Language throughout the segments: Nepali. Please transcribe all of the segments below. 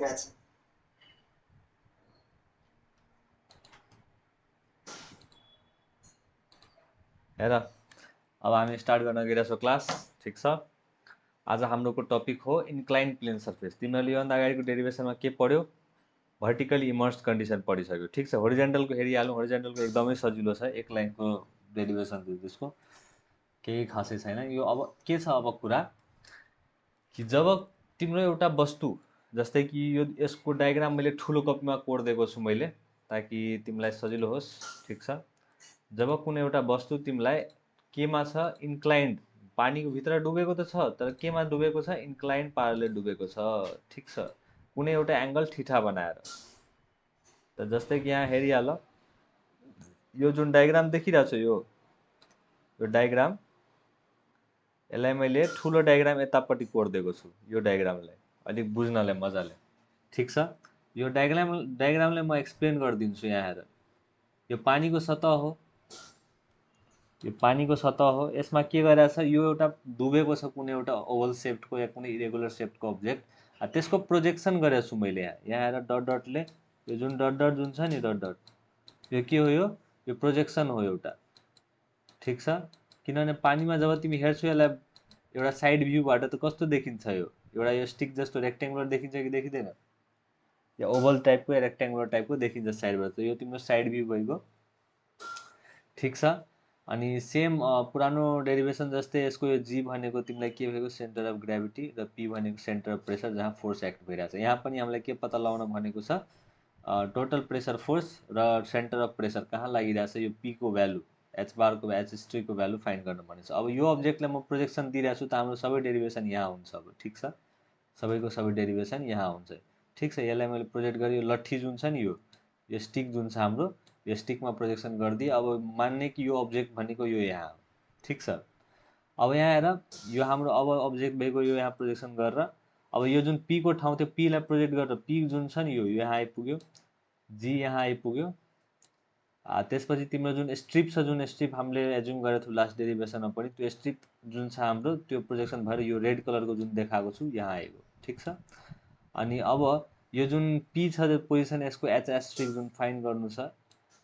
Yes. हेर अब हामी स्टार्ट गर्न गइरहेछौँ क्लास ठिक छ। आज हाम्रोको टपिक हो इन्क्लाइन प्लेन सर्फेस। तिमीहरूले योभन्दा अगाडिको डेरिभेसनमा के पढ्यो? भर्टिकली इमर्स्ड कन्डिसन पढिसक्यो ठिक छ। होरिजेन्टलको हेरिहालौँ। होरिजेन्टलको एकदमै सजिलो छ, एक लाइनको डेरिभेसन थियो, त्यसको केही खासै छैन। यो अब के छ अब कुरा कि जब तिम्रो एउटा वस्तु, जस्तै कि यसको डायग्राम मैले ठुलो कपीमा कोडिदिएको छु मैले, ताकि तिमीलाई सजिलो होस् ठिक छ। जब कुनै एउटा वस्तु तिमीलाई केमा छ, इन्क्लाइन्ड, पानीको भित्र डुबेको त छ तर केमा डुबेको छ, इन्क्लाइन्ड पाराले डुबेको छ ठिक छ, कुनै एउटा एङ्गल ठिठा बनाएर। त जस्तै कि यहाँ हेरिहाल, यो जुन डायग्राम देखिरहेको छ, यो डायग्राम, यसलाई मैले ठुलो डायग्राम यतापट्टि कोडिदिएको छु, यो डायग्रामलाई अलिक बुझ्नलाई मजाले ठिक छ। यो डायग्रामलाई म एक्सप्लेन गरिदिन्छु। यहाँ हेर, यो पानीको सतह हो, यो पानीको सतह हो। यसमा के गरिरहेछ, यो एउटा डुबेको छ कुनै एउटा ओभल सेप्टको या कुनै इरेगुलर सेप्टको अब्जेक्ट, त्यसको प्रोजेक्सन गरेको छु मैले। यहाँ हेर डट डटले, यो जुन डट डट जुन छ नि, डट डट, यो के हो, यो प्रोजेक्सन हो एउटा ठिक छ। किनभने पानीमा जब तिमी हेर्छौ यसलाई एउटा साइड भ्यूबाट त कस्तो देखिन्छ, यो एउटा यो स्टिक जस्तो रेक्टेङ्गुलर देखिन्छ कि देखिँदैन, या ओभल टाइपको या रेक्टेङ्गुलर टाइपको देखिन्छ साइडबाट, यो तिम्रो साइड भ्यू भइगयो ठिक छ। अनि सेम पुरानो डेरिभेसन जस्तै यसको यो जी भनेको तिमीलाई के भएको, सेन्टर अफ ग्राभिटी, र पी भनेको सेन्टर अफ प्रेसर, जहाँ फोर्स एक्ट भइरहेछ। यहाँ पनि हामीलाई के पत्ता लगाउन भनेको छ, टोटल प्रेसर फोर्स र सेन्टर अफ प्रेसर कहाँ लागिरहेछ, यो पीको भ्यालु, एच बारको, एच स्ट्रीको भ्यालु फाइन्ड गर्न भनेको छ। अब यो अब्जेक्टलाई म प्रोजेक्सन दिइरहेको छु त हाम्रो सबै डेरिभेसन यहाँ हुन्छ अब ठिक छ, सबैको सबै डेरिभेसन यहाँ हुन्छ ठिक छ। यसलाई मैले प्रोजेक्ट गरेँ, यो लट्ठी जुन छ नि, यो स्टिक जुन छ हाम्रो, यो स्टिकमा प्रोजेक्सन गरिदिएँ। अब मान्ने कि यो अब्जेक्ट भनेको यो यहाँ हो ठिक छ। अब यहाँ हेर, यो हाम्रो अब अब्जेक्ट भएको, यो यहाँ प्रोजेक्सन गरेर, अब यो जुन पीको ठाउँ थियो, पीलाई प्रोजेक्ट गरेर, पी जुन छ नि, यो यहाँ आइपुग्यो, जी यहाँ आइपुग्यो। त्यसपछि तिम्रो जुन स्ट्रिप छ, जुन स्ट्रिप हामीले एज्युम गरेको थियौँ लास्ट डेरिभेसनमा पनि, त्यो स्ट्रिप जुन छ हाम्रो, त्यो प्रोजेक्सन भएर यो रेड कलरको जुन देखाएको छु यहाँ आएको ठिक छ। अनि अब यो जुन पी छ, त्यो पोजिसन, यसको एच स्ट्रिप जुन फाइन्ड गर्नु छ,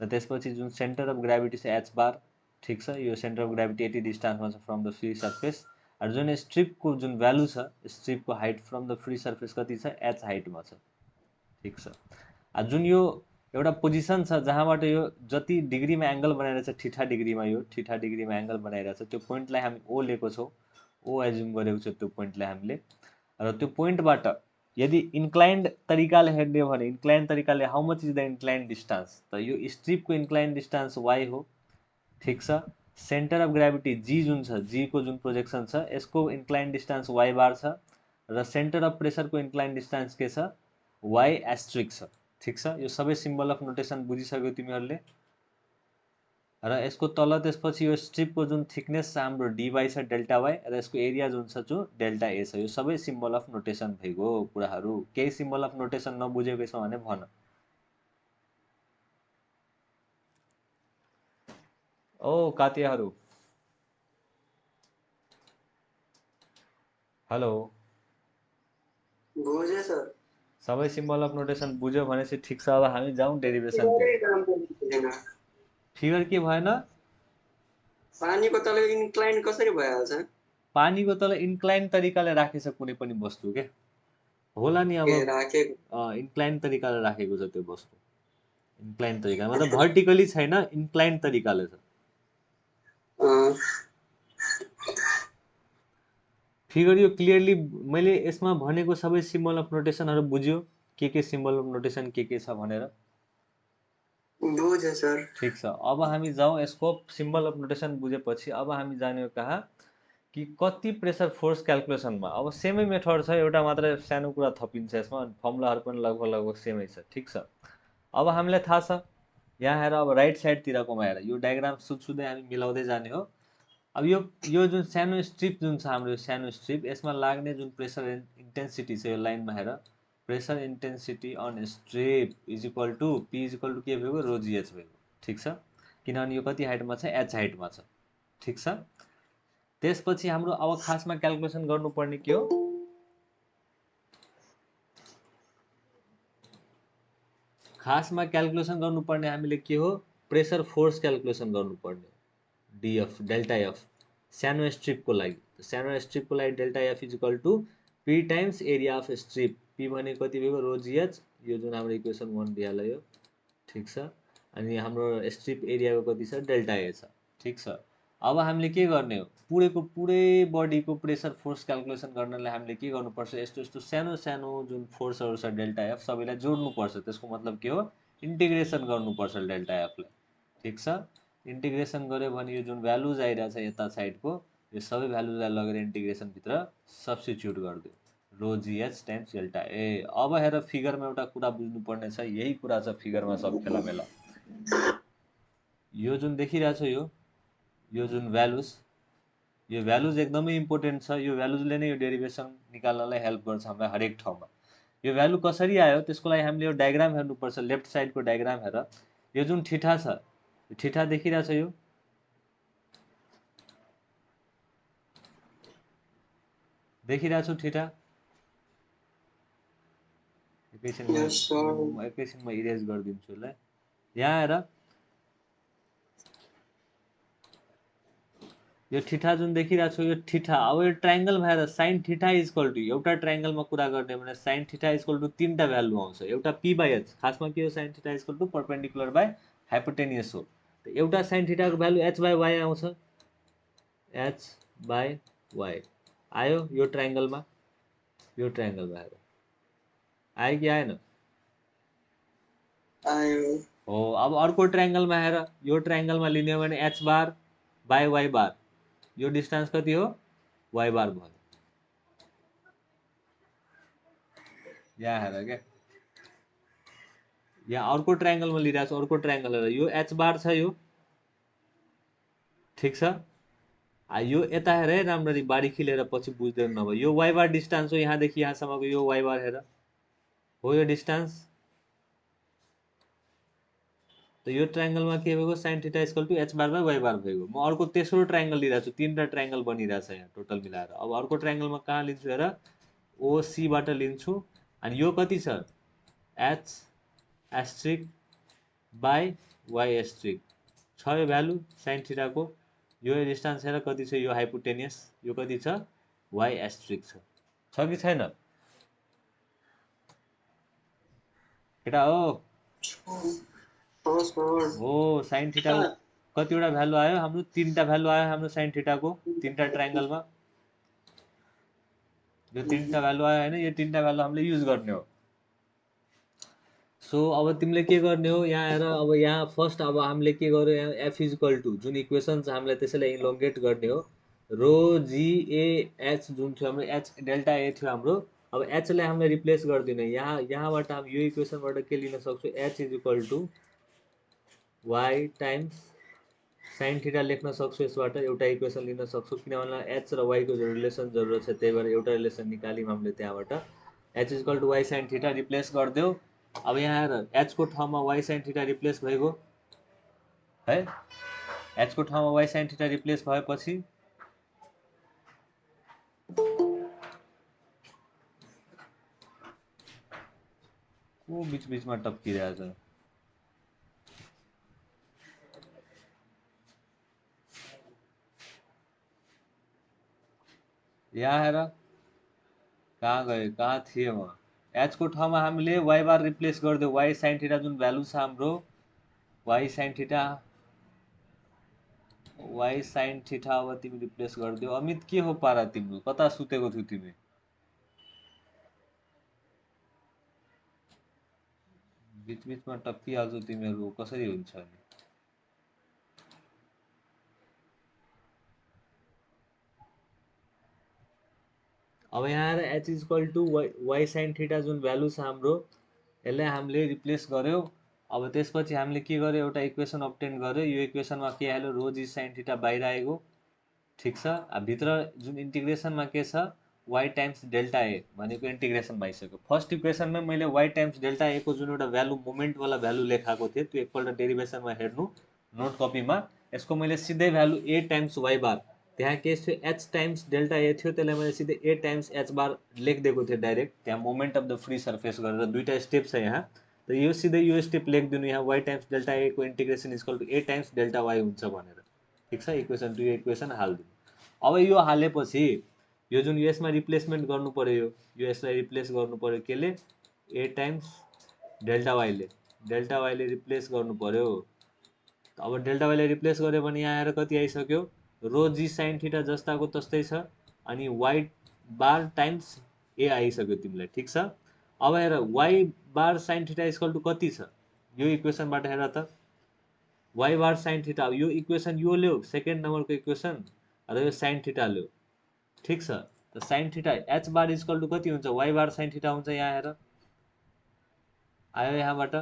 र त्यसपछि जुन सेन्टर अफ ग्राभिटी छ एच बार ठिक छ, यो सेन्टर अफ ग्राभिटी 80 डिस्टेन्समा छ फ्रम द फ्री सर्फेस। र जुन स्ट्रिपको जुन भ्यालु छ, स्ट्रिपको height from the free surface कति छ, एच हाइटमा छ ठिक छ। जुन यो एउटा पोजिसन छ जहाँबाट यो जति डिग्रीमा एङ्गल बनाइरहेछ, ठिठा डिग्रीमा, यो ठिठा डिग्रीमा एङ्गल बनाइरहेछ, त्यो पोइन्टलाई हामी ओ लिएको छौँ, ओ एज्युम गरेको छ त्यो पोइन्टलाई हामीले। र त्यो पोइन्टबाट यदि इन्क्लाइन्ड तरिकाले हेर्ने हो भने, इन्क्लाइन्ड तरिकाले how much is the inclined distance, त यो स्ट्रिपको इन्क्लाइन्ड डिस्टेन्स वाइ हो ठिक छ। सेन्टर अफ ग्राभिटी जी जुन छ, जीको जुन प्रोजेक्सन छ, यसको इन्क्लाइन्ड डिस्टेन्स वाइ बार छ, र सेन्टर अफ प्रेसरको इन्क्लाइन्ड डिस्टेन्स के छ, वाइ एस्ट्रिक छ ठिक छ। यो सबै सिम्बल अफ नोटेसन बुझिसक्यो तिमीहरूले। र यसको तल त्यसपछि यो स्ट्रिपको जुन थिकनेस छ हाम्रो डिवाई छ, डेल्टा वाई, र यसको एरिया जुन छ जो डेल्टा ए छ। यो सबै सिम्बल अफ नोटेसन भएको कुराहरू। केही सिम्बल अफ नोटेसन नबुझेको छ भने भन। ओ कातियाहरू, हेलो, बुझे सर। सबै सिम्बल अफ नोटेसन बुझ्यो भनेपछि ठिक छ। अब हामी जाउँ डेरिभेसनतिर। फिगर के भएन, पानीको तल इन्क्लाइन कसरी भइहाल्छ? पानीको तल इन्क्लाइन तरिकाले राखेछ कुनै पनि वस्तु के होला नि। अब इन्क्लाइन तरिकाले राखेको छ त्यो वस्तु, इन्क्लाइन तरिका मतलब भर्टिकली छैन, इन्क्लाइन तरिकाले छ। फिगर यो क्लियरली मैले यसमा भनेको सबै सिम्बल अफ नोटेसनहरू बुझ्यो, के सिम्बल अफ नोटेसन के छ भनेर बुझे सर। ठिक छ। अब हामी जाउँ यसको सिम्बल अफ नोटेसन बुझेपछि अब हामी जाने कहाँ कि कति प्रेसर फोर्स क्यालकुलेसनमा। अब सेमै मेथड छ, एउटा मात्रै सानो कुरा थपिन्छ यसमा, फर्मुलाहरू पनि लगभग सेमै छ ठिक छ। अब हामीलाई थाहा छ, यहाँ हेर, अब राइट साइडतिरकोमा हेर, यो डायग्राम सुधसुधै हामी मिलाउँदै जाने हो। अब यो जुन सानो स्ट्रिप जुन छ हाम्रो, सानो स्ट्रिप, यसमा लाग्ने जुन प्रेसर इन्टेन्सिटी छ, यो लाइनमा हेर, pressure intensity on strip is equal to P is equal to के भएको, रो जिएच भएको ठिक छ। किनभने यो कति हाइटमा छ, एच हाइटमा छ ठिक छ। त्यसपछि हाम्रो अब खासमा क्यालकुलेसन गर्नुपर्ने के हो, खासमा क्याल्कुलेसन गर्नुपर्ने हामीले के हो, प्रेसर फोर्स क्याल्कुलेसन गर्नुपर्ने, डिएफ डेल्टा एफ सानो स्ट्रिपको लागि। सानो स्ट्रिपको लागि delta F is equal to P times area of strip. P भने कति भएको, रो जिएच, यो जुन हाम्रो इक्वेसन 1 दिइहाल्यो, ठिक छ। अनि हाम्रो स्ट्रिप एरियाको कति छ, डेल्टा ए छ, ठिक छ। अब हामीले के गर्ने हो, पुरै बडीको प्रेसर फोर्स क्याल्कुलेसन गर्नलाई हामीले के गर्नुपर्छ, यस्तो यस्तो सानो सानो जुन फोर्सहरू छ डेल्टा एफ सबैलाई जोड्नुपर्छ। त्यसको मतलब के हो, इन्टिग्रेसन गर्नुपर्छ डेल्टा एफलाई, ठिक छ। इन्टिग्रेसन गऱ्यो भने यो जुन भ्यालुज आइरहेछ यता साइडको, यो सबै भ्यालुजलाई लगेर इन्टिग्रेसनभित्र सब्स्टिट्युट गरिदियो, रो जिएच टाइम्स डेल्टा ए। अब हेर फिगरमा एउटा कुरा बुझ्नुपर्ने छ, यही कुरा छ फिगरमा सब खेलामेला। यो जुन देखिरहेछ यो जुन भ्यालुज, यो भ्यालुज एकदमै इम्पोर्टेन्ट छ। यो भ्यालुजले नै यो डेरिभेसन निकाल्नलाई हेल्प गर्छ हामीलाई हरेक ठाउँमा। यो भ्यालु कसरी आयो त्यसको लागि हामीले यो डायग्राम हेर्नुपर्छ, लेफ्ट साइडको डायग्राम हेर। यो जुन ठिठा छ, यो ठिठा देखिरहेछ, यो देखिरहेछौ ठिठा? एकैछिन म इरेज गरिदिन्छु ल। यहाँ हेर, यो ठिठा जुन देखिरहेछौ यो ठिठा। अब यो ट्रायंगल भएर sine theta is equal to, एउटा ट्रायंगलमा कुरा गर्ने भने sine theta is equal to तीनटा भ्यालु आउँछ। एउटा पी बाई एच, खासमा के हो, sine theta is equal to perpendicular by hypotenuse हो। त एउटा साइन ठिठाको भ्यालु एच बाई वाई आउँछ, एच बाई वाई आयो यो ट्रायंगलमा, यो ट्रायंगल भएर आयो कि आएन, आयो हो। अब अर्को ट्रायंगलमा हेर, यो ट्रायंगलमा लिने हो भने एच बार बाई वाई बार, यो डिस्टेंस कति हो, वाई बार भयो। यहाँ हेर क्या, यहाँ अर्को ट्रायंगलमा लिइरहेको छु, अर्को ट्रायंगल हेर, यो एच बार छ यो, ठिक छ। यो यता हेर है राम्ररी, बारी खिलेर पछि बुझ्दैन नभए। यो वाई बार डिस्टेंस हो, यहाँदेखि यहाँसम्मको यो वाई बार हेर, हो यो डिस्टेंस। त यो ट्रायंगलमा के भएको, sine theta equal to H bar by Y bar भएको। म अर्को तेस्रो ट्रायंगल लिइरहेको छु, तीनटा ट्रायंगल बनिरहेछ यहाँ टोटल मिलाएर। अब अर्को ट्रायंगलमा कहाँ लिन्छु हेर, ओसी बाट लिन्छु। अनि यो कति छ, H asterisk by Y asterisk छ यो भ्यालु साइन थीटाको। यो डिस्टेंस हेर कति छ, यो हाइपोटेनियस, यो कति छ, वाई एस्ट्रिक छ कि छैन केटा हो? हो, साइन थीटाको कतिवटा भ्यालु आयो हाम्रो, तीनटा भ्यालु आयो हाम्रो साइन थीटाको, तीनटा ट्रायंगलमा यो तीनटा भ्यालु आयो हैन। यो तीनटा भ्यालु हामीले युज गर्ने हो। सो अब तिमीले के गर्ने हो, यहाँ हेर, अब यहाँ फर्स्ट अब हामीले के गर्यो, यहाँ एफ इज इक्वल टु जुन इक्वेसन छ हामीलाई त्यसैलाई इलोंगेट गर्ने हो, रो जी ए एच जुन थियो हाम्रो, एच डेल्टा ए थियो हाम्रो। अब एच लाई हामीले रिप्लेस गरिदिने, यहाँबाट हामी यो इक्वेसनबाट के लिन सक्छौँ, H is equal to Y times sine theta लेख्न सक्छु। यसबाट एउटा इक्वेसन लिन सक्छु, किनभने एच र वाई को रिलेसन जरुरत छ, त्यही भएर एउटा रिलेसन निकाल्यौँ हामीले त्यहाँबाट। H is equal to Y sine theta replace गरिदेऊ। अब यहाँ हेर, एच को ठाउँमा वाई साइन थीटा रिप्लेस भइगयो है। एच को ठाउँमा वाई साइन थीटा रिप्लेस भएपछि को बीच-बीचमा टप्किरहेछ, यहाँ हेर कहाँ गयो, कहाँ थिए म। एच को ठाउँमा हामीले वाई बार रिप्लेस गरिदियो, वाई साइन थीटा जुन भ्यालु छ हाम्रो, वाई साइन थीटा अब तिमी रिप्लेस गरिदियो। अमित के हो पारा तिम्रो, कता सुतेको थियौ तिमी? बीच-बीचमा टप्किहाल्छौ तिमीहरू, कसरी हुन्छ नि? अब यहाँ आएर H is equal to Y sine theta जुन भ्यालु छ हाम्रो, यसलाई हामीले रिप्लेस गर्यो। अब त्यसपछि हामीले के गर्यो, एउटा इक्वेसन अब्टेन गर्यो। यो इक्वेसनमा के आयो, रो जी साइन थीटा बाहिर आएको, ठिक छ। भित्र जुन इन्टिग्रेसनमा के छ, वाई टाइम्स डेल्टा ए भनेको इन्टिग्रेसन भइसक्यो। फर्स्ट इक्वेसनमै मैले वाई टाइम्स डेल्टा ए को जुन एउटा भ्यालु मोमेन्टवाला भ्यालु लेखाएको थिएँ, त्यो एकपल्ट डेरिभेसनमा हेर्नु नोट कपीमा। यसको मैले सिधै भ्यालु ए टाइम्स वाई बार, त्यहाँ के थियो, एच टाइम्स डेल्टा ए थियो, त्यसलाई मैले सिधै ए टाइम्स एच बार लेखिदिएको थिएँ डाइरेक्ट, त्यहाँ moment of the free surface गरेर। दुईटा स्टेप छ यहाँ, त यो सिधै यो स्टेप लेखिदिनु यहाँ y टाइम्स डेल्टा ए को integration equal to a times delta y हुन्छ भनेर। ठिक छ, इक्वेसन 2 इक्वेसन हालिदिनु। अब यो हालेपछि यो जुन यसमा रिप्लेसमेन्ट गर्नु पर्यो, यो यसलाई रिप्लेस गर्नु पर्यो केले, a टाइम्स डेल्टा वाईले, डेल्टा वाईले रिप्लेस गर्नु पर्यो। अब डेल्टा वाईले रिप्लेस गर्यो भने यहाँ आएर कति आइसक्यो, रो जी साइन थीटा जस्ताको तस्तै छ, अनि y बार टाइम्स a आइसक्यो तिमीलाई। ठिक छ, अब हेर y bar sine theta equal to कति छ, यो इक्वेसनबाट हेर त, y बार साइन थीटा, यो इक्वेसन यो ल्याऊ सेकेन्ड नम्बरको इक्वेसन, र यो साइन थीटा ल्याऊ। ठिक छ, त sine theta h bar equal to कति हुन्छ, y बार साइन थीटा हुन्छ, यहाँ हेर आयो यहाँबाट।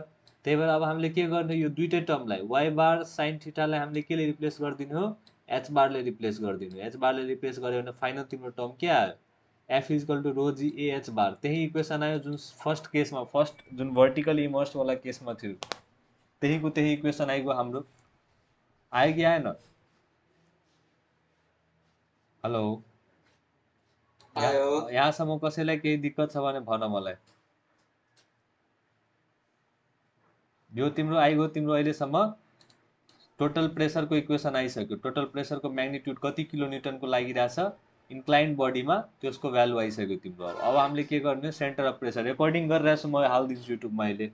त्यही भएर अब हामीले के गर्ने, यो दुईटै टर्मलाई y बार साइन थीटालाई हामीले केले रिप्लेस गरिदिनु हो, h बारले रिप्लेस गरिदिनु। h बारले रिप्लेस गर्यो भने फाइनल तिम्रो टर्म के आयो, f equal to rho G A H bar. त्यही इक्वेसन आयो जुन फर्स्ट केसमा, फर्स्ट जुन भर्टिकल इमर्स्ड वाला केसमा थियो, त्यहीको त्यही इक्वेसन आइगयो हाम्रो। आयो कि आएन? हेलो, यहाँसम्म कसैलाई केही दिक्कत छ भने भन मलाई। यो तिम्रो आइगयो, तिम्रो अहिलेसम्म टोटल प्रेसरको इक्वेसन आइसक्यो। टोटल प्रेसरको म्याग्निट्युड कति किलो न्युटनको लागिरहेछ इन्क्लाइन्ड बडीमा, त्यसको भ्यालु आइसक्यो तिम्रो। अब हामीले के गर्ने, सेन्टर अफ प्रेसर रेकर्डिङ गरिरहेको छु म, हालिदिन्छु युट्युबमा अहिले,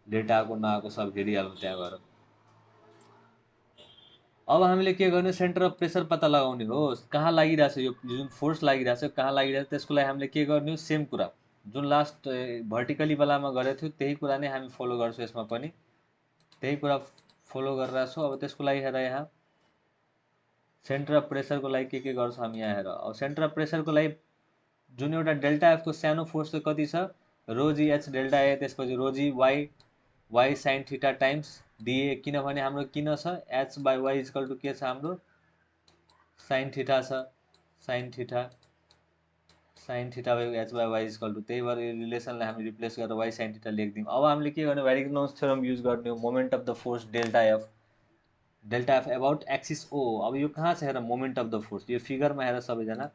डेटा आएको नआएको सब हेरिहाल्नु त्यहाँ गएर। अब हामीले के गर्ने, सेन्टर अफ प्रेसर पत्ता लगाउने हो, कहाँ लागिरहेछ यो जुन फोर्स लागिरहेछ, कहाँ लागिरहेछ, त्यसको लागि हामीले के गर्ने हो, सेम कुरा जुन लास्ट भर्टिकली बेलामा गरेको थियो त्यही कुरा नै हामी फलो गर्छौँ, यसमा पनि त्यही कुरा फलो गरिरहेको छौँ। अब त्यसको लागि हेर, यहाँ सेन्टर अफ प्रेसरको लागि के गर्छौँ हामी, यहाँ हेर। अब सेन्टर अफ प्रेसरको लागि जुन एउटा डेल्टा एफको सानो फोर्स चाहिँ कति छ, रो जी एच डेल्टा ए, त्यसपछि rho G Y sine theta times dA, किनभने हाम्रो किन छ, H by Y equal to के छ हाम्रो, साइन थीटा छ, sine theta by H by Y equal to, त्यही भएर यो रिलेसनलाई हामी रिप्लेस गरेर वाई साइन थीटा लेखिदिउँ। अब हामीले के गर्ने, भ्यारिग्नोस थ्योरम युज गर्ने हो, moment of the force delta F about axis ओ। अब यो कहाँ छ हेर, मोमेन्ट अफ द फोर्स, यो फिगरमा हेर सबैजना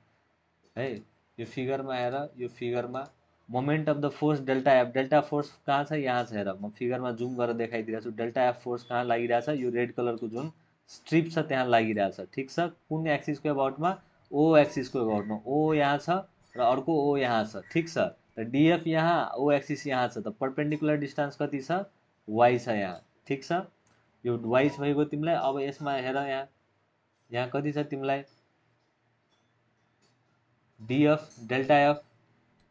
है, यो फिगरमा हेर, यो फिगरमा moment of the force delta force कहाँ छ, यहाँ छ हेर, म फिगरमा जुम गरेर देखाइदिरहेको छु। डेल्टा एफ फोर्स कहाँ लागिरहेछ, यो रेड कलरको जुन स्ट्रिप छ त्यहाँ लागिरहेछ। ठिक छ, कुन एक्सिसको एबाउटमा, ओ एक्सिसको एबाउटमा, ओ यहाँ छ र अर्को ओ यहाँ छ। ठिक छ, त डिएफ यहाँ, ओ एक्सिस यहाँ छ, त परपेन्डिकुलर डिस्टेन्स कति छ, वाई छ यहाँ। ठिक छ, यो वाई भइगयो तिमीलाई। अब यसमा हेर, यहाँ कति छ तिमीलाई, dF delta F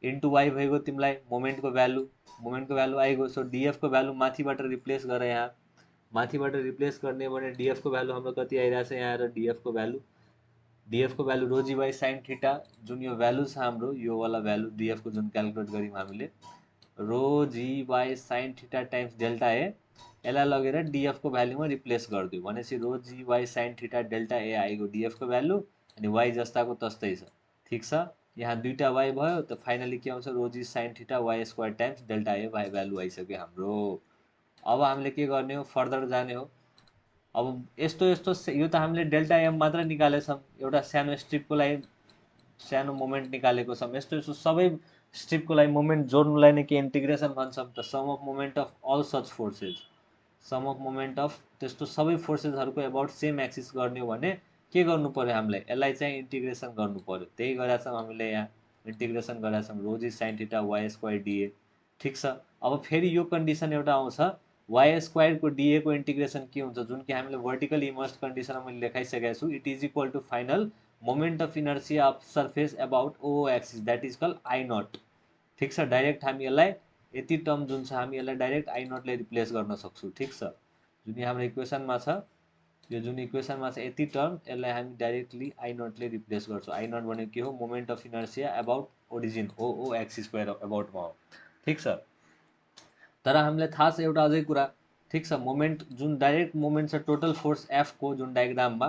into Y भइगयो तिमीलाई मोमेन्टको भ्यालु आइगयो। सो डिएफको भ्यालु माथिबाट रिप्लेस गर, यहाँ माथिबाट रिप्लेस गर्ने भने डिएफको भ्यालु हाम्रो कति आइरहेछ, यहाँ हेर, डिएफको value rho G by sine theta, जुन यो भ्यालु छ हाम्रो, यो वाला भ्यालु डिएफको जुन क्यालकुलेट गऱ्यौँ हामीले, rho G by sine theta times delta A, यसलाई लगेर डिएफको भ्यालुमा रिप्लेस गरिदियो भनेपछि rho G Y sine theta delta A आइगयो डिएफको भ्यालु, अनि वाई जस्ताको तस्तै छ। ठिक छ, यहाँ दुईवटा वाई भयो, त फाइनली के आउँछ, rho G sine theta Y square times delta A Y value आइसक्यो हाम्रो। अब हामीले के गर्ने हो, फर्दर जाने हो। अब यस्तो यो त हामीले डेल्टा एम मात्र निकालेछौँ, एउटा सानो स्ट्रिपको लागि सानो मोमेन्ट निकालेको छौँ। यस्तो सबै स्ट्रिपको लागि मोमेन्ट जोड्नुलाई नै के इन्टिग्रेसन भन्छौँ, त sum of moment of all such forces, sum of moment of त्यस्तो सबै फोर्सेसहरूको एबाउट सेम एक्सिस गर्ने हो भने के गर्नु पर्यो, हामीलाई यसलाई चाहिँ इन्टिग्रेसन गर्नु पर्यो। त्यही गरेका छौँ हामीले, यहाँ इन्टिग्रेसन गरेका छौँ, रो G sine theta Y square डिए। ठिक छ, अब फेरि यो कन्डिसन एउटा आउँछ, वाई स्क्वायरको डिएको इन्टिग्रेसन के हुन्छ, जुन कि हामीले भर्टिकल इमर्स्ड कन्डिसनमा मैले लेखाइसकेको छु, it is equal to final moment of inertia of surface about O axis, that is call I naught. ठिक छ, डाइरेक्ट हामी यसलाई यति टर्म जुन छ हामी यसलाई डाइरेक्ट आई नटले रिप्लेस गर्न सक्छौँ। ठिक छ, जुन हाम्रो इक्वेसनमा छ, यो जुन इक्वेसनमा छ यति टर्म, यसलाई हामी डाइरेक्टली आई नटले रिप्लेस गर्छौँ। आई नट भनेको के हो, moment of inertia about origin, O एक्सिसको एबाउटमा हो। ठिक छ, तर हामीलाई थाहा छ एउटा अझै कुरा। ठिक छ, मोमेन्ट जुन डाइरेक्ट मोमेन्ट छ टोटल फोर्स एफको जुन डायग्राममा,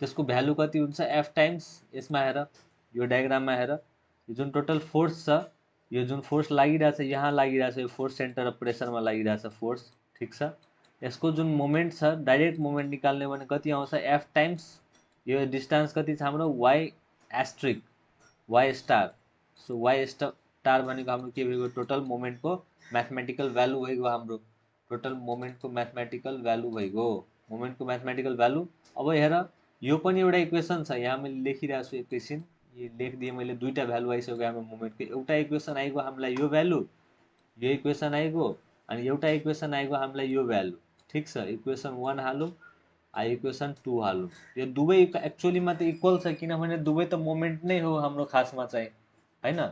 त्यसको भ्यालु कति हुन्छ, एफ टाइम्स, यसमा हेर, यो डायग्राममा हेर, यो जुन टोटल फोर्स छ, यो जुन फोर्स लागिरहेछ, यहाँ लागिरहेछ, यो फोर्स सेन्टर अफ प्रेसरमा लागिरहेछ फोर्स। ठिक छ, यसको जुन मोमेन्ट छ, डाइरेक्ट मोमेन्ट निकाल्ने भने कति आउँछ, एफ टाइम्स, यो डिस्टेन्स कति छ हाम्रो, Y asterisk, Y star. So Y star भनेको हाम्रो के भइगयो टोटल मोमेन्टको म्याथमेटिकल भ्यालु भइगयो हाम्रो टोटल मोमेन्टको म्याथमेटिकल भ्यालु भइगयो मोमेन्टको म्याथमेटिकल भ्यालु। अब हेर यो पनि एउटा इक्वेसन छ यहाँ मैले लेखिरहेको छु एकैछिन यो लेखिदिएँ मैले दुईटा भ्यालु आइसक्यो हाम्रो मोमेन्टको एउटा इक्वेसन आइगयो हामीलाई यो भ्यालु यो इक्वेसन आइगयो अनि एउटा इक्वेसन आइगयो हामीलाई यो भ्यालु ठिक छ इक्वेसन 1 हालौँ इक्वेसन 2 हालौँ यो दुवै एक्चुअलीमा त इक्वल छ किनभने दुवै त मोमेन्ट नै हो हाम्रो खासमा चाहिँ हैन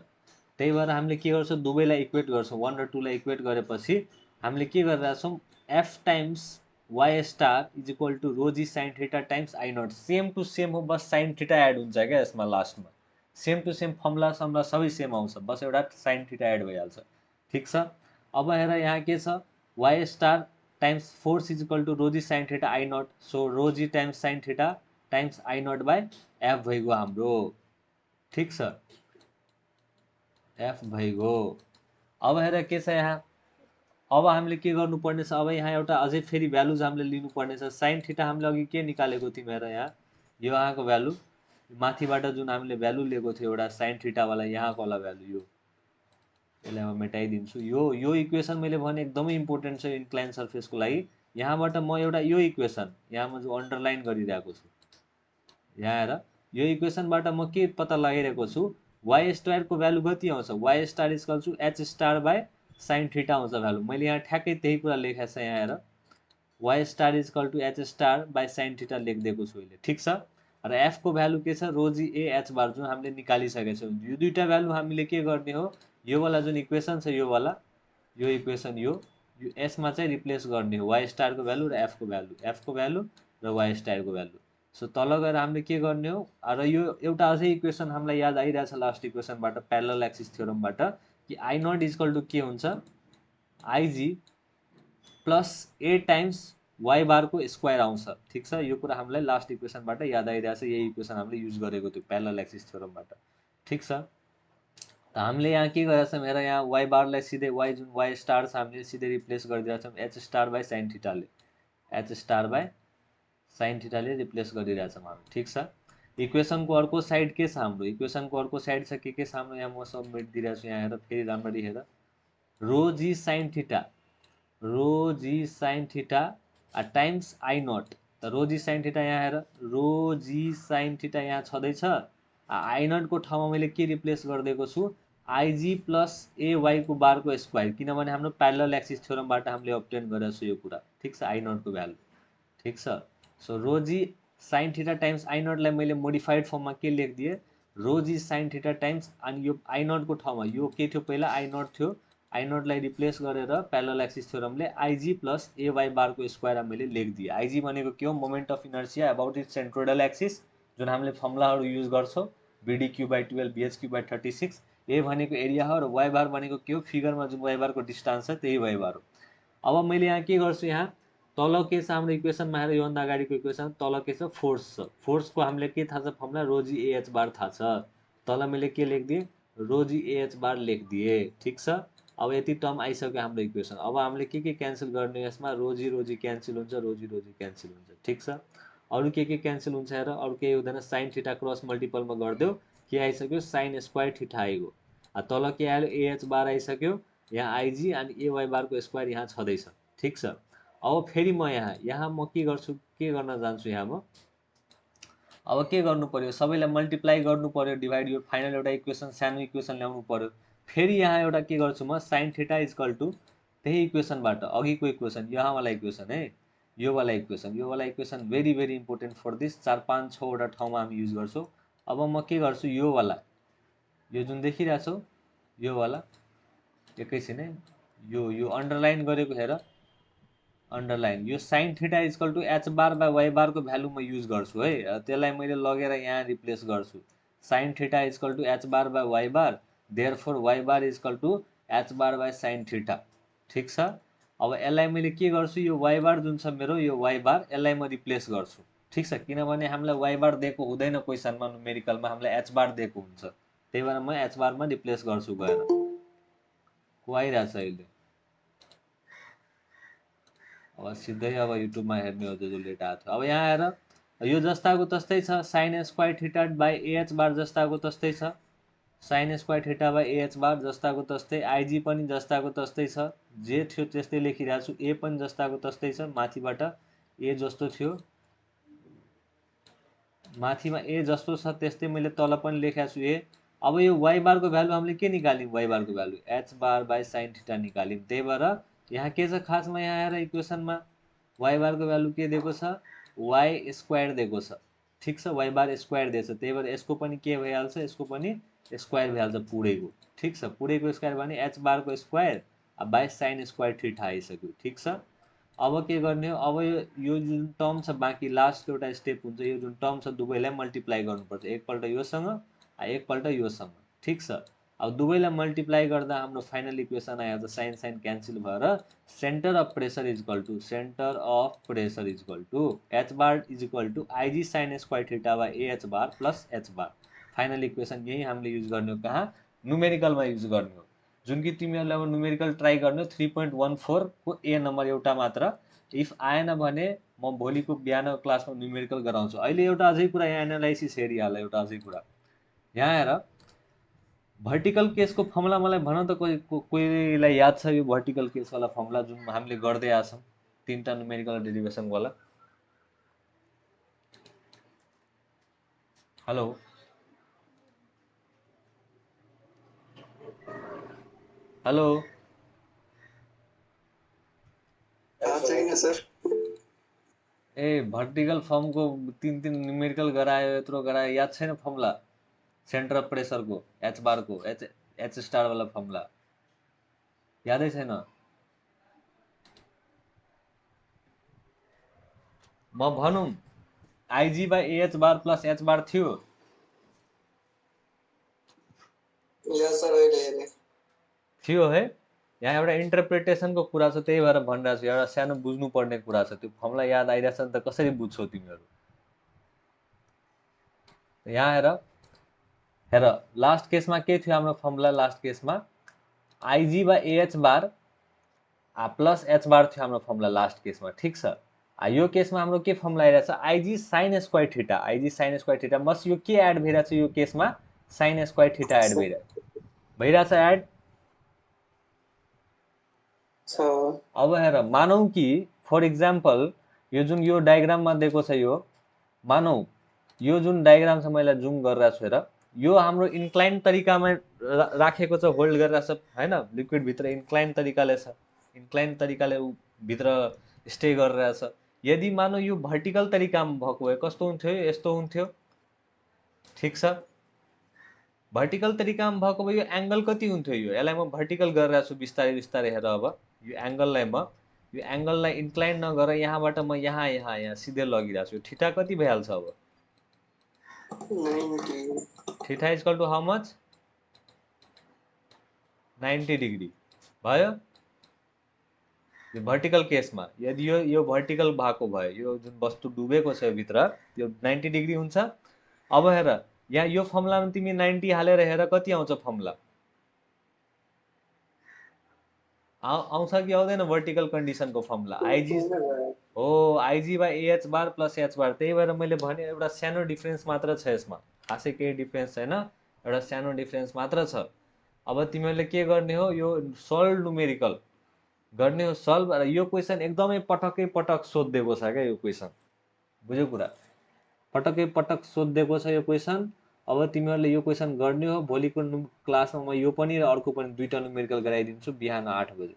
त्यही भएर हामीले के गर्छौँ दुवैलाई इक्वेट गर्छौँ 1 र 2 लाई इक्वेट गरेपछि हामीले के गरिरहेछौँ F times Y star is equal to rho G sine theta times I naught same to same हो बस साइन थीटा एड हुन्छ क्या यसमा लास्टमा सेम टू सेम फर्मुला समला सबै सेम आउँछ बस एउटा साइन थीटा एड भइहाल्छ ठिक छ। अब हेर यहाँ के छ Y star times force is equal to rho G sine theta I naught so rho G times sine theta times I naught by F भइगयो हाम्रो ठिक छ एफ भइगयो। अब हेर के छ यहाँ अब हामीले के गर्नुपर्ने छ अब यहाँ एउटा अझै फेरि भ्यालुज हामीले लिनुपर्ने छ साइन थीटा हामीले अघि के निकालेको थियौँ हेर यहाँ यो यहाँको भ्यालु माथिबाट जुन हामीले भ्यालु लिएको थियो एउटा साइन थीटावाला यहाँको वाला भ्यालु यो यसलाई म मेटाइदिन्छु यो इक्वेसन मैले भने एकदमै इम्पोर्टेन्ट छ इन्क्लाइन सर्फेसको लागि यहाँबाट म एउटा यो इक्वेसन यहाँ म जो अन्डरलाइन गरिरहेको छु यहाँ हेर यो इक्वेसनबाट म के पत्ता लगाइरहेको छु वाई स्टारको भ्यालु कति आउँछ Y star equal to H star by sine theta आउँछ भ्यालु मैले यहाँ ठ्याक्कै त्यही कुरा लेखेको छ यहाँ हेर Y star equal to H star by sine theta लेखिदिएको छु अहिले ठिक छ र एफको भ्यालु के छ रोजी ए एच बार जुन हामीले निकालिसकेको छौँ यो दुईवटा भ्यालु हामीले के गर्ने हो यो वाला जुन इक्वेसन छ यो वाला यो इक्वेसन यो यसमा चाहिँ रिप्लेस गर्ने हो वाई स्टारको भ्यालु र एफको भ्यालु र वाई स्टारको भ्यालु सो तल गएर हामीले के गर्ने हो र यो एउटा अझै इक्वेसन हामीलाई याद आइरहेछ लास्ट इक्वेसनबाट प्यारलल एक्सिस थ्योरमबाट कि आई नट इक्वल टु के हुन्छ आइजी प्लस ए टाइम्स वाई बारको स्क्वायर आउँछ ठिक छ यो कुरा हामीलाई लास्ट इक्वेसनबाट याद आइरहेछ यही इक्वेसन हामीले युज गरेको थियो प्यारलल एक्सिस थ्योरमबाट ठिक छ। त हामीले यहाँ के गरेका छौँ हेर यहाँ वाई बारलाई सिधै वाई जुन वाई स्टार छ हामीले सिधै रिप्लेस गरिदिरहेको छौँ एच स्टार बाई साइन थीटाले एच स्टार बाई साइन थीटाले रिप्लेस गरिरहेछौँ हामी ठिक छ। इक्वेसनको अर्को साइड के छ हाम्रो इक्वेसनको अर्को साइड छ के छ हाम्रो यहाँ म सब मेटिदिरहेको छु यहाँ हेर फेरि राम्ररी हेर rho G sine theta times I naught त रो जी साइन थीटा यहाँ हेर रो जी साइन थीटा यहाँ छँदैछ आई नटको ठाउँमा मैले के रिप्लेस गरिदिएको छु आइजी प्लस एवाईको बारको स्क्वायर किनभने हाम्रो प्यारलल एक्सिस थ्योरमबाट हामीले अब्टेन गरेको छु यो कुरा ठिक छ आई नटको भ्यालु ठिक छ। So rho G sine theta times I नटलाई मैले मोडिफाइड फर्ममा के लेखिदिएँ रोजी साइन थीटा टाइम्स अनि यो आई नटको ठाउँमा यो के थियो पहिला आई नट थियो आई नटलाई रिप्लेस गरेर प्यारलल एक्सिस थ्योरमले आइजी प्लस एवाई बारको स्क्वायर मैले लेखिदिएँ आइजी भनेको के हो moment of inertia about its centroidal axis जुन हामीले फर्मुलाहरू युज गर्छौँ बीडीक्यू बाई 12 बीएचक्यू बाई 36 ए भनेको एरिया हो र वाई बार भनेको के हो फिगरमा जुन वाई बारको डिस्टेन्स छ त्यही वाई बार हो। अब मैले यहाँ के गर्छु यहाँ तल के छ हाम्रो इक्वेसनमा हेर योभन्दा अगाडिको इक्वेसन तल के छ फोर्स छ फोर्सको हामीले के थाहा छ फर्मुला रोजी एएच बार थाहा छ तल मैले के लेखिदिएँ रोजी एएच बार लेखिदिएँ ठिक छ। अब यति टर्म आइसक्यो हाम्रो इक्वेसन अब हामीले के क्यान्सल गर्ने यसमा रोजी रोजी क्यान्सल हुन्छ रोजी रोजी क्यान्सल हुन्छ ठिक छ। अरू के क्यान्सल हुन्छ हेर अरू केही हुँदैन साइन थीटा क्रस मल्टिपलमा गरिदेऊ के आइसक्यो साइन स्क्वायर थीटा आइगयो तल के आयो एएच बार आइसक्यो यहाँ आइजी अनि एवाई बारको स्क्वायर यहाँ छँदैछ ठिक छ। अब फेरि म यहाँ म के गर्छु के गर्न जान्छु यहाँ म अब के गर्नु पर्यो सबैलाई मल्टिप्लाई गर्नु पर्यो डिभाइड यो फाइनल एउटा इक्वेसन सानो इक्वेसन ल्याउनु पर्यो फेरि यहाँ एउटा के गर्छु म साइन थीटा इक्वल टु त्यही इक्वेसनबाट अघिको इक्वेसन यहाँवाला इक्वेसन है यो वाला equation very very important for this 4-5-6वटा ठाउँमा हामी युज गर्छौँ। अब म के गर्छु यो वाला यो जुन देखिरहेछौ यो वाला एकैछिन है यो अन्डरलाइन गरेको हेर अन्डरलाइन यो sine theta equal to H bar by Y बारको भ्यालु म युज गर्छु है त्यसलाई मैले लगेर यहाँ रिप्लेस गर्छु sine theta equal to H bar by Y bar therefore Y bar equal to H bar by sine theta ठिक छ। अब यसलाई मैले के गर्छु यो वाई बार जुन छ मेरो यो वाई बार यसलाई म रिप्लेस गर्छु ठिक छ किनभने हामीलाई वाई बार दिएको हुँदैन क्वेसनमा न्युमेरिकलमा हामीलाई एच बार दिएको हुन्छ त्यही भएर म एच बारमा रिप्लेस गर्छु गएर को आइरहेछ अहिले अब सिधै अब युट्युबमा हेर्ने हो जो लेट आएको थियो अब यहाँ हेर यो जस्ताको तस्तै छ sine square theta by AH bar जस्ताको तस्तै छ sine square theta by AH bar जस्ताको तस्तै, आइजी पनि जस्ताको तस्तै छ, जे थियो त्यस्तै लेखिरहेको छु, ए पनि जस्ताको तस्तै छ, माथिबाट ए जस्तो थियो, माथिमा ए जस्तो छ त्यस्तै मैले तल पनि लेखेको छु ए। अब यो वाइ बारको भ्यालु हामीले के निकाल्यौँ, वाइ बारको value H bar by sine theta निकाल्यौँ, त्यही भएर यहाँ के छ खासमा, यहाँ आएर इक्वेसनमा वाइ बारको भ्यालु के दिएको छ, वाइ स्क्वायर दिएको छ, ठिक छ, वाइ बार स्क्वायर दिएछ, त्यही भएर यसको पनि के भइहाल्छ, यसको पनि स्क्वायर भइहाल्छ पुरैको, ठिक छ, पुरैको स्क्वायर भने एच बारको square by sine square theta आइसक्यो, ठिक छ। अब के गर्ने हो, अब यो जुन टर्म छ बाँकी लास्टको एउटा स्टेप हुन्छ, यो जुन टर्म छ दुवैलाई मल्टिप्लाई गर्नुपर्छ, एकपल्ट योसँग एकपल्ट योसँग, ठिक छ। अब दुवैलाई मल्टिप्लाई गर्दा हाम्रो फाइनल इक्वेसन आइहाल्छ, साइन साइन क्यान्सल भएर centre of pressure is equal to, centre of pressure is equal to H bar is equal to IG sine square theta by AH bar plus H bar. Final equation यही हामीले युज गर्ने हो, कहाँ, न्युमेरिकलमा युज गर्ने हो, जुन कि तिमीहरूले अब न्युमेरिकल ट्राई गर्नु 3.14 को ए नम्बर एउटा मात्र, इफ आएन भने म भोलिको बिहानको क्लासमा न्युमेरिकल गराउँछु। अहिले एउटा अझै कुरा यहाँ एनालाइसिस हेरिहाल, एउटा अझै कुरा यहाँ हेर, भर्टिकल केसको फर्मुला मलाई भन त, कोहीलाई याद छ यो भर्टिकल केसवाला फर्मुला जुन हामीले गर्दै आछौँ, तीनटा न्युमेरिकल डेरिभेसनवाला? हेलो हेलो, छैन सर। ए भर्टिकल फर्मको तीन न्युमेरिकल गरायो, यत्रो गरायो, याद छैन फर्मुला? सेन्टर अफ प्रेसरको एच बारको एच स्टारवाला फर्मुला यादै छैन? म भनौँ IG by AH bar plus H bar थियो, थियो है। यहाँ एउटा इन्टरप्रिटेसनको कुरा छ, त्यही भएर भनिरहेको छु, एउटा सानो बुझ्नुपर्ने कुरा छ, त्यो फर्मुला याद आइरहेछ नि त कसरी बुझ्छौ तिमीहरू? यहाँ हेर लास्ट केसमा के थियो हाम्रो फर्मुला, लास्ट केसमा IG by AH bar plus H bar थियो हाम्रो फर्मुला लास्ट केसमा, ठिक छ। यो केसमा हाम्रो के फर्मुला आइरहेछ, IG sine square theta, IG sine square theta, बस यो के एड भइरहेछ यो केसमा, साइन स्क्वायर थीटा एड भइरहेछ एड। अब हेर, मानौँ कि फर इक्जाम्पल यो जुन यो डायग्राममा दिएको छ, यो मानौँ यो जुन डायग्राम छ मैले जुम गरिरहेको छु, हेर यो हाम्रो इन्क्लाइन तरिकामा राखेको छ, होल्ड गरिरहेछ होइन, लिक्विडभित्र इन्क्लाइन तरिकाले छ, इन्क्लाइन तरिकाले भित्र स्टे गरिरहेछ। यदि मानौँ यो भर्टिकल तरिकामा भएको भए कस्तो हुन्थ्यो, यस्तो हुन्थ्यो, ठिक छ। भर्टिकल तरिकामा भएको भए यो एङ्गल कति हुन्थ्यो, यसलाई म भर्टिकल गरिरहेको छु बिस्तारै बिस्तारै, हेर अब यो एङ्गललाई इन्क्लाइन नगरेर यहाँबाट म यहाँ सिधै लगिरहेको छु, थीटा कति भइहाल्छ अब, 90, theta is equal to how much, 90 degree भयो। यो भर्टिकल केसमा यदि यो भर्टिकल भएको भए, यो जुन वस्तु डुबेको छ भित्र, यो 90 डिग्री हुन्छ। अब हेर यहाँ यो फर्मुलामा तिमी 90 हालेर हेर कति आउँछ फर्मुला, आउँछ कि आउँदैन भर्टिकल कन्डिसनको फर्मुला, आइजी हो IG by AH bar plus H bar. त्यही भएर मैले भने एउटा सानो डिफ्रेन्स मात्र छ यसमा, खासै केही डिफ्रेन्स छैन, एउटा सानो डिफ्रेन्स मात्र छ। अब तिमीहरूले के गर्ने हो, यो सल्भ न्युमेरिकल गर्ने हो, सल्भ। र यो क्वेसन एकदमै पटक्कै पटक सोधिदिएको छ क्या, यो क्वेसन बुझ्यो कुरा, पटक्कै पटक सोधिदिएको छ यो क्वेसन। अब तिमीहरूले यो क्वेसन गर्ने हो, भोलिको क्लासमा म यो पनि र अर्को पनि दुईवटा न्युमेरिकल गराइदिन्छु बिहान 8 बजे,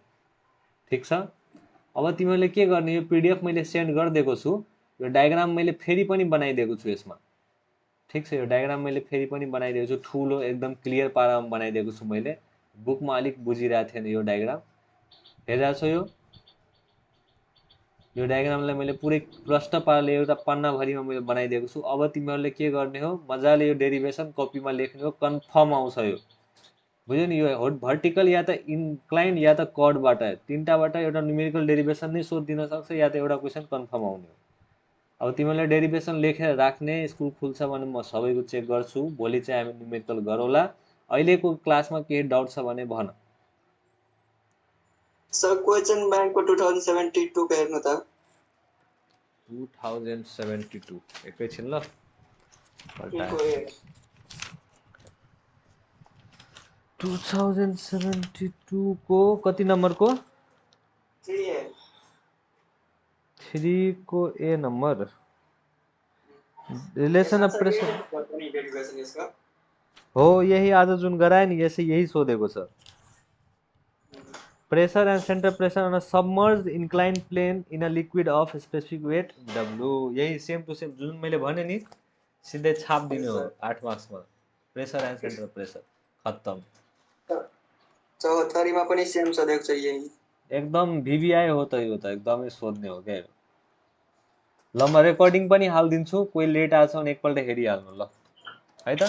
ठिक छ। अब तिमीहरूले के गर्ने, यो पिडिएफ मैले सेन्ड गरिदिएको छु, यो डायग्राम मैले फेरि पनि बनाइदिएको छु यसमा, ठिक छ। यो डायग्राम मैले फेरि पनि बनाइदिएको छु, ठुलो एकदम क्लियर पारामा बनाइदिएको छु मैले, बुकमा अलिक बुझिरहेको थिएन यो डायग्राम, हेरिरहेको छ यो डायग्रामलाई मैले पुरै प्रष्ट पाराले एउटा पन्नाभरिमा मैले बनाइदिएको छु। अब तिमीहरूले के गर्ने हो, मजाले यो डेरिभेसन कपीमा लेख्ने हो, कन्फर्म आउँछ यो, बुझ्यो नि। यो भर्टिकल या त इन्क्लाइन या त कर्डबाट, तिनटाबाट एउटा न्युमेरिकल डेरिभेसन नै सोधिदिन सक्छ, या त एउटा क्वेसन कन्फर्म आउने हो। अब तिमीहरूले डेरिभेसन लेखेर राख्ने, स्कुल खुल्छ भने म सबैको चेक गर्छु, भोलि चाहिँ हामी न्युमेरिकल गरौँला। अहिलेको क्लासमा केही डाउट छ भने भन। सर क्वेसन ब्याङ्कको 2072 को हेर्नु त, 2072 एकैछिन ल, 2072 को कति नम्बरको 3A 3 को A number relation of pressure derivation यसको हो यही आज जुन गराए नि यसै यही सोधेको छ pressure and centre pressure on a submerged inclined plane in a liquid of specific weight W यही सेम टु सेम जुन मैले भने नि सिधै छाप दिने हो 8 मार्क्समा प्रेसर एन्ड सेन्टर प्रेसर खत्तम 74 मा पनि सेम सोधेको छ यही एकदम भिभिआई हो त यो त एकदमै सोध्ने हो क्या यो ल म रेकर्डिङ पनि हालिदिन्छु कोही लेट आएछ भने एकपल्ट हेरिहाल्नु ल है त